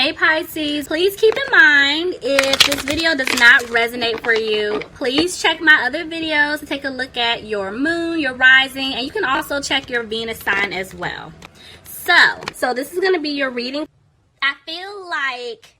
Hey Pisces, please keep in mind if this video does not resonate for you, please check my other videos to take a look at your moon, your rising, and you can also check your Venus sign as well. So this is going to be your reading. I feel like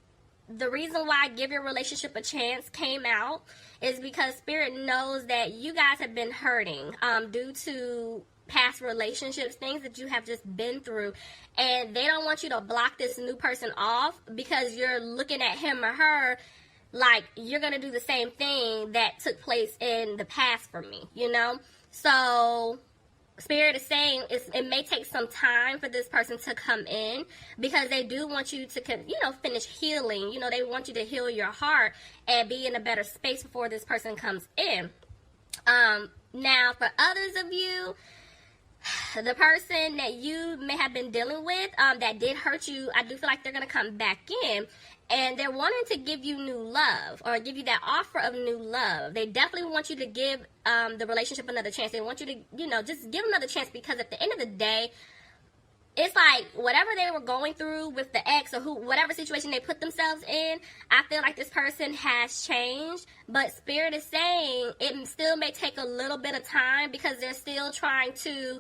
the reason why Give Your Relationship a Chance came out is because Spirit knows that you guys have been hurting due to past relationships, things that you have just been through, and they don't want you to block this new person off because you're looking at him or her like you're gonna do the same thing that took place in the past for me, you know. So Spirit is saying it may take some time for this person to come in because they do want you to, finish healing. You know, they want you to heal your heart and be in a better space before this person comes in. Now, for others of you, the person that you may have been dealing with that did hurt you, I do feel like they're going to come back in. And they're wanting to give you new love or give you that offer of new love. They definitely want you to give the relationship another chance. They want you to, just give another chance because at the end of the day, it's like whatever they were going through with the ex or whatever situation they put themselves in, I feel like this person has changed. But Spirit is saying it still may take a little bit of time because they're still trying to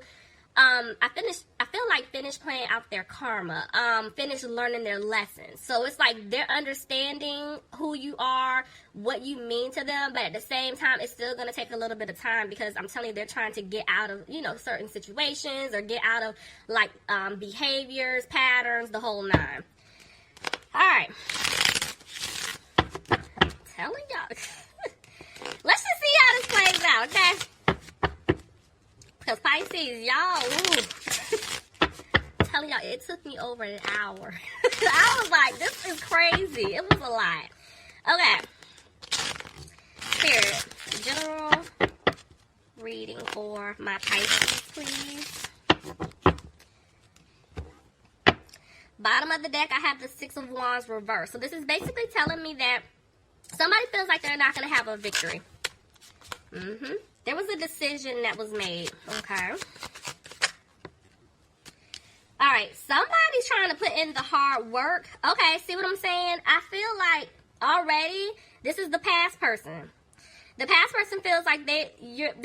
finish playing out their karma, finish learning their lessons. So it's like they're understanding who you are, what you mean to them, but at the same time, it's still going to take a little bit of time because I'm telling you, they're trying to get out of, certain situations or get out of, behaviors, patterns, the whole nine. All right. I'm telling y'all. Let's just see how this plays out, okay? Because Pisces, y'all, telling y'all, it took me over an hour. I was like, this is crazy. It was a lot. Okay. Spirit, general reading for my Pisces, please. Bottom of the deck, I have the Six of Wands reversed. So this is basically telling me that somebody feels like they're not going to have a victory. There was a decision that was made, okay? All right, somebody's trying to put in the hard work. Okay, see what I'm saying? I feel like already this is the past person. The past person feels like they're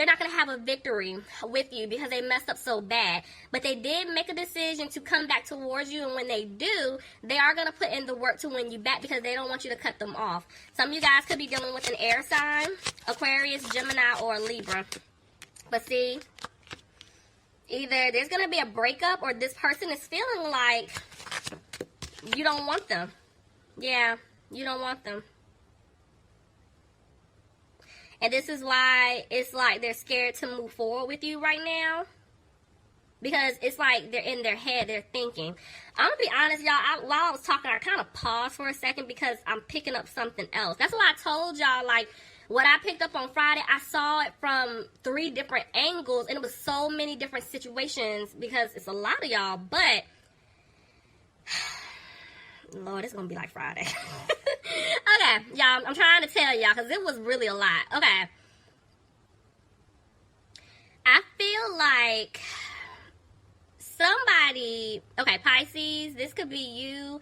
not going to have a victory with you because they messed up so bad. But they did make a decision to come back towards you, and when they do, they are going to put in the work to win you back because they don't want you to cut them off. Some of you guys could be dealing with an air sign, Aquarius, Gemini, or Libra. But see, either there's going to be a breakup or this person is feeling like you don't want them. Yeah, you don't want them. And this is why it's like they're scared to move forward with you right now. Because it's like they're in their head, they're thinking. I'm going to be honest, y'all, while I was talking, I kind of paused for a second because I'm picking up something else. That's why I told y'all, like, what I picked up on Friday, I saw it from 3 different angles. And it was so many different situations because it's a lot of y'all. But, Lord, it's going to be like Friday. Okay, y'all, I'm trying to tell y'all because it was really a lot. Okay. I feel like somebody, okay, Pisces, this could be you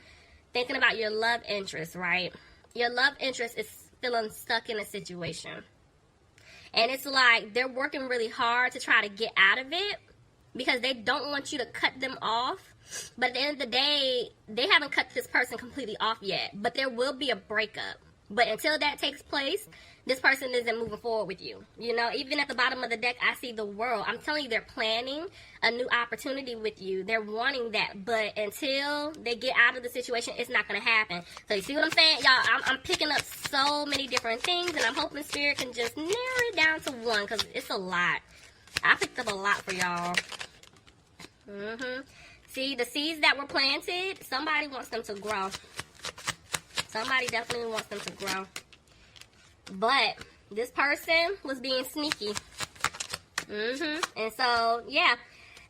thinking about your love interest, right? Your love interest is feeling stuck in a situation. And it's like they're working really hard to try to get out of it because they don't want you to cut them off. But at the end of the day, they haven't cut this person completely off yet. But there will be a breakup. But until that takes place, this person isn't moving forward with you. You know, even at the bottom of the deck, I see the World. I'm telling you, they're planning a new opportunity with you. They're wanting that. But until they get out of the situation, it's not going to happen. So you see what I'm saying? Y'all, I'm picking up so many different things. And I'm hoping Spirit can just narrow it down to one because it's a lot. I picked up a lot for y'all. See, the seeds that were planted, somebody wants them to grow. Somebody definitely wants them to grow. But this person was being sneaky. And so, yeah.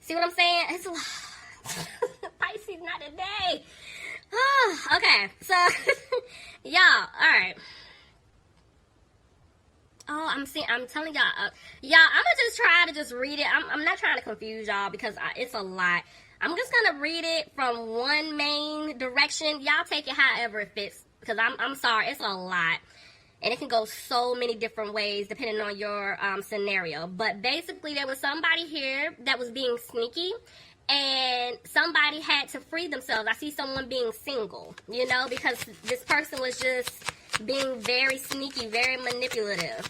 See what I'm saying? It's a lot. Pisces, not today. Okay, so, y'all, all right. Oh, I'm telling y'all, y'all, I'm gonna just try to just read it. I'm not trying to confuse y'all because it's a lot. I'm just gonna read it from one main direction direction. Y'all take it however it fits, because I'm sorry, it's a lot. And it can go so many different ways depending on your scenario. But basically, there was somebody here that was being sneaky, and somebody had to free themselves. I see someone being single, you know, because this person was just being very sneaky, very manipulative.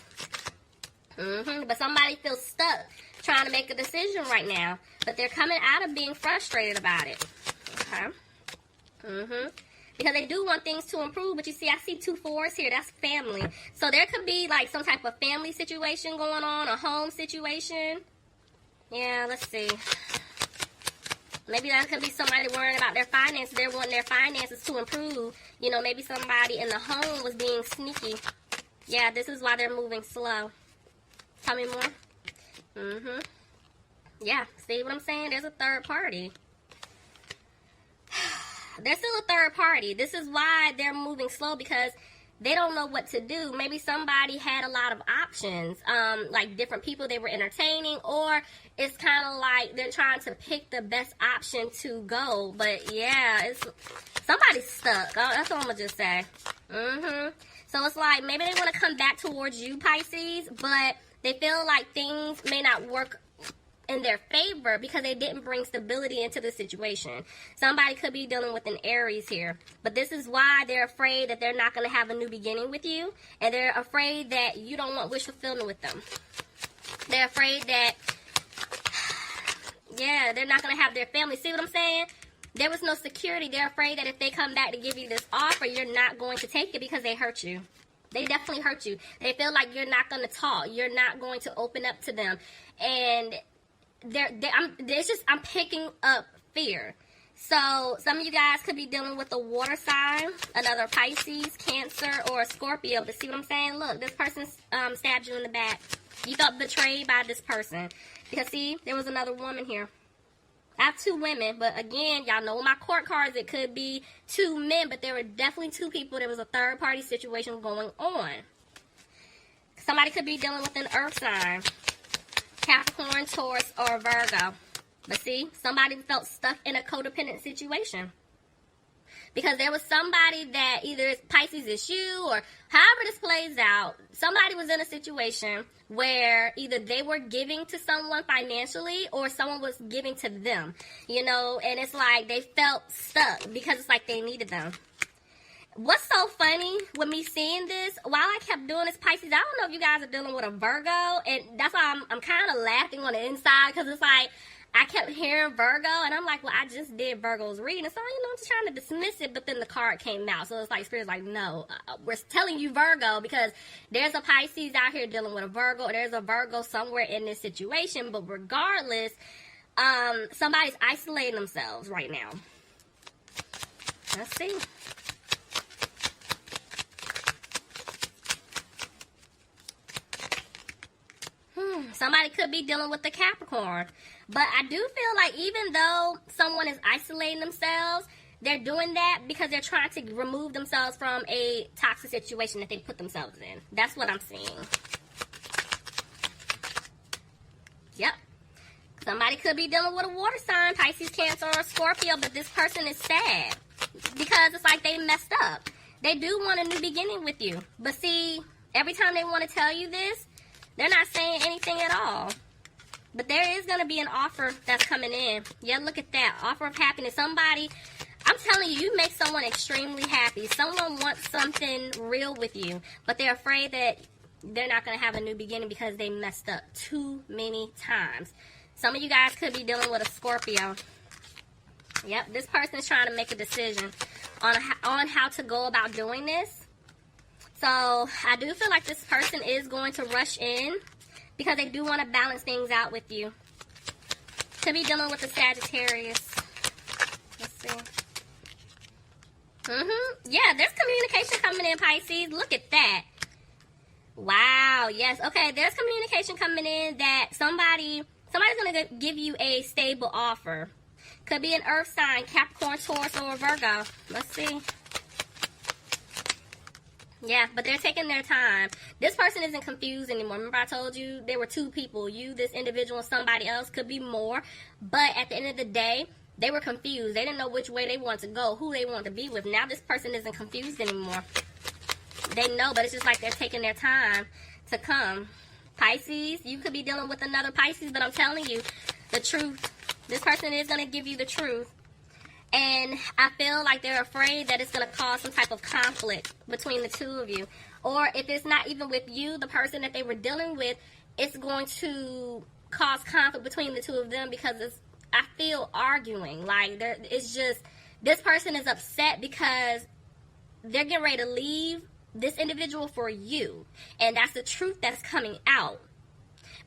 But somebody feels stuck trying to make a decision right now. But they're coming out of being frustrated about it. Okay. Because they do want things to improve, but you see, I see 2 4s here. That's family. So there could be like some type of family situation going on, a home situation. Yeah, let's see. Maybe that could be somebody worrying about their finances. They're wanting their finances to improve. You know, maybe somebody in the home was being sneaky. Yeah, this is why they're moving slow. Tell me more. Yeah, see what I'm saying? There's a third party. There's still a third party. This is why they're moving slow, because they don't know what to do. Maybe somebody had a lot of options, like different people they were entertaining, or it's kind of like they're trying to pick the best option to go. But yeah, it's somebody's stuck. That's what I'm gonna just say. So it's like maybe they want to come back towards you, Pisces, but they feel like things may not work in their favor because they didn't bring stability into the situation. Somebody could be dealing with an Aries here, but this is why they're afraid that they're not going to have a new beginning with you, and they're afraid that you don't want wish fulfillment with them. They're afraid that, yeah, they're not going to have their family. See what I'm saying? There was no security. They're afraid that if they come back to give you this offer, you're not going to take it because they hurt you. They definitely hurt you. They feel like you're not going to talk. You're not going to open up to them. And I'm picking up fear. So some of you guys could be dealing with a water sign, another Pisces, Cancer, or a Scorpio. But see what I'm saying? Look, this person stabbed you in the back. You felt betrayed by this person. Because see, there was another woman here. I have 2 women, but again, y'all know my court cards, it could be 2 men, but there were definitely 2 people. There was a third party situation going on. Somebody could be dealing with an earth sign. Capricorn, Taurus, or Virgo. But see, somebody felt stuck in a codependent situation. Because there was somebody that either Pisces is you, or however this plays out, somebody was in a situation where either they were giving to someone financially or someone was giving to them. You know, and it's like they felt stuck because it's like they needed them. What's so funny with me seeing this, while I kept doing this, Pisces, I don't know if you guys are dealing with a Virgo, and that's why I'm kind of laughing on the inside, because it's like, I kept hearing Virgo, and I'm like, well, I just did Virgo's reading, so, you know, I'm just trying to dismiss it, but then the card came out, so it's like, Spirit's like, no, we're telling you Virgo, because there's a Pisces out here dealing with a Virgo, or there's a Virgo somewhere in this situation, but regardless, somebody's isolating themselves right now. Let's see. Somebody could be dealing with the Capricorn. But I do feel like even though someone is isolating themselves, they're doing that because they're trying to remove themselves from a toxic situation that they put themselves in. That's what I'm seeing. Yep. Somebody could be dealing with a water sign, Pisces, Cancer, or Scorpio, but this person is sad because it's like they messed up. They do want a new beginning with you. But see, every time they want to tell you this, they're not saying anything at all. But there is going to be an offer that's coming in. Yeah, look at that. Offer of happiness. Somebody, I'm telling you, you make someone extremely happy. Someone wants something real with you. But they're afraid that they're not going to have a new beginning because they messed up too many times. Some of you guys could be dealing with a Scorpio. Yep, this person is trying to make a decision on how to go about doing this. So, I do feel like this person is going to rush in because they do want to balance things out with you. Could be dealing with a Sagittarius. Let's see. Yeah, there's communication coming in, Pisces. Look at that. Wow, yes. Okay, there's communication coming in that somebody's going to give you a stable offer. Could be an earth sign, Capricorn, Taurus, or Virgo. Let's see. Yeah, but they're taking their time. This person isn't confused anymore. Remember I told you there were 2 people. You, this individual, and somebody else. Could be more. But at the end of the day, They were confused. They didn't know which way they wanted to go, who they wanted to be with. Now this person isn't confused anymore. They know, but it's just like they're taking their time to come. Pisces, you could be dealing with another Pisces, but I'm telling you the truth. This person is going to give you the truth. And I feel like they're afraid that it's going to cause some type of conflict between the two of you. Or if it's not even with you, the person that they were dealing with, it's going to cause conflict between the two of them because I feel arguing. Like, it's just, this person is upset because they're getting ready to leave this individual for you. And that's the truth that's coming out.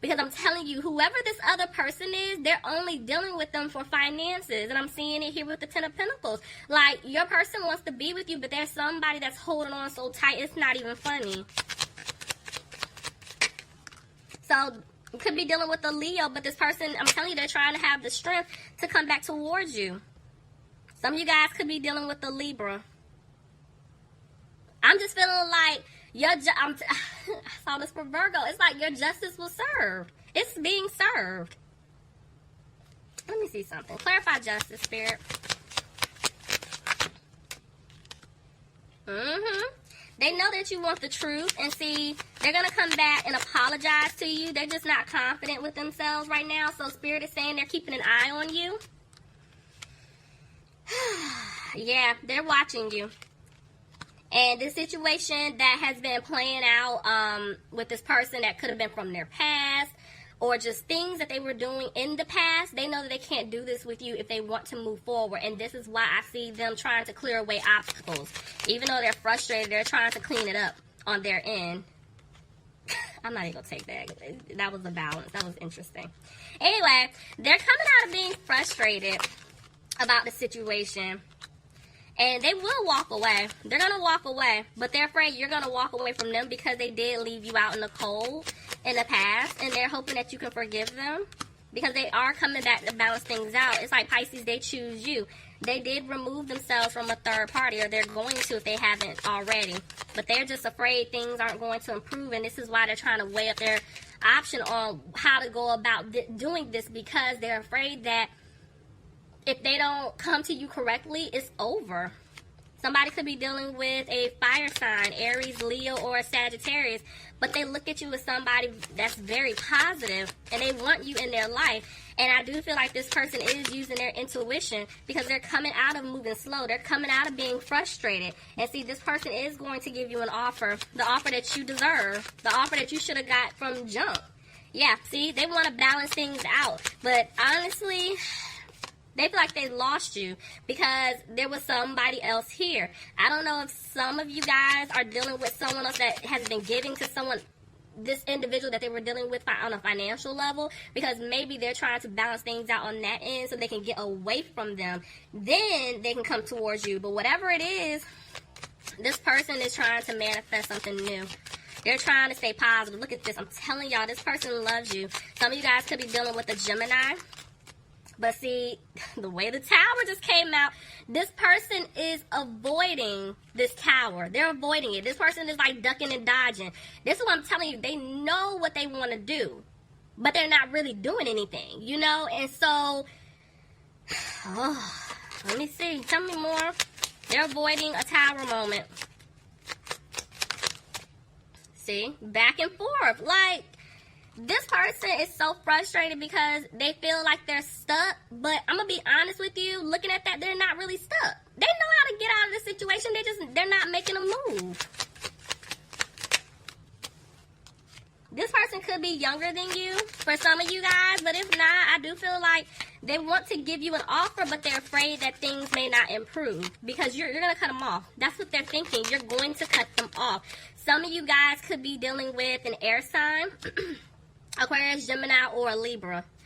Because I'm telling you, whoever this other person is, they're only dealing with them for finances. And I'm seeing it here with the Ten of Pentacles. Like, your person wants to be with you, but there's somebody that's holding on so tight, it's not even funny. So, you could be dealing with a Leo, but this person, I'm telling you, they're trying to have the strength to come back towards you. Some of you guys could be dealing with a Libra. I'm just feeling like I saw this for Virgo. It's like your justice was served. It's being served. Let me see something. Clarify justice, Spirit. They know that you want the truth. And see, they're going to come back and apologize to you. They're just not confident with themselves right now. So Spirit is saying they're keeping an eye on you. Yeah, they're watching you. And this situation that has been playing out with this person that could have been from their past or just things that they were doing in the past, they know that they can't do this with you if they want to move forward. And this is why I see them trying to clear away obstacles. Even though they're frustrated, they're trying to clean it up on their end. I'm not even going to take that. That was a balance. That was interesting. Anyway, they're coming out of being frustrated about the situation. And they will walk away. They're going to walk away. But they're afraid you're going to walk away from them because they did leave you out in the cold in the past. And they're hoping that you can forgive them. Because they are coming back to balance things out. It's like Pisces, they choose you. They did remove themselves from a third party. Or they're going to if they haven't already. But they're just afraid things aren't going to improve. And this is why they're trying to weigh up their option on how to go about doing this. Because they're afraid that if they don't come to you correctly, it's over. Somebody could be dealing with a fire sign, Aries, Leo, or a Sagittarius, but they look at you as somebody that's very positive, and they want you in their life. And I do feel like this person is using their intuition because they're coming out of moving slow. They're coming out of being frustrated. And see, this person is going to give you an offer, the offer that you deserve, the offer that you should have got from jump. Yeah, see, they want to balance things out. But honestly, they feel like they lost you because there was somebody else here. I don't know if some of you guys are dealing with someone else that has been giving to someone, this individual that they were dealing with on a financial level, because maybe they're trying to balance things out on that end so they can get away from them. Then they can come towards you. But whatever it is, this person is trying to manifest something new. They're trying to stay positive. Look at this. I'm telling y'all, this person loves you. Some of you guys could be dealing with a Gemini. But see, the way the tower just came out, this person is avoiding this tower. They're avoiding it. This person is like ducking and dodging. This is what I'm telling you. They know what they want to do, but they're not really doing anything, you know? And so, let me see. Tell me more. They're avoiding a tower moment. See? Back and forth. Like, this person is so frustrated because they feel like they're stuck. But I'm going to be honest with you. Looking at that, they're not really stuck. They know how to get out of the situation. They're not making a move. This person could be younger than you for some of you guys. But if not, I do feel like they want to give you an offer, but they're afraid that things may not improve because you're going to cut them off. That's what they're thinking. You're going to cut them off. Some of you guys could be dealing with an air sign, Aquarius, Gemini, or a Libra.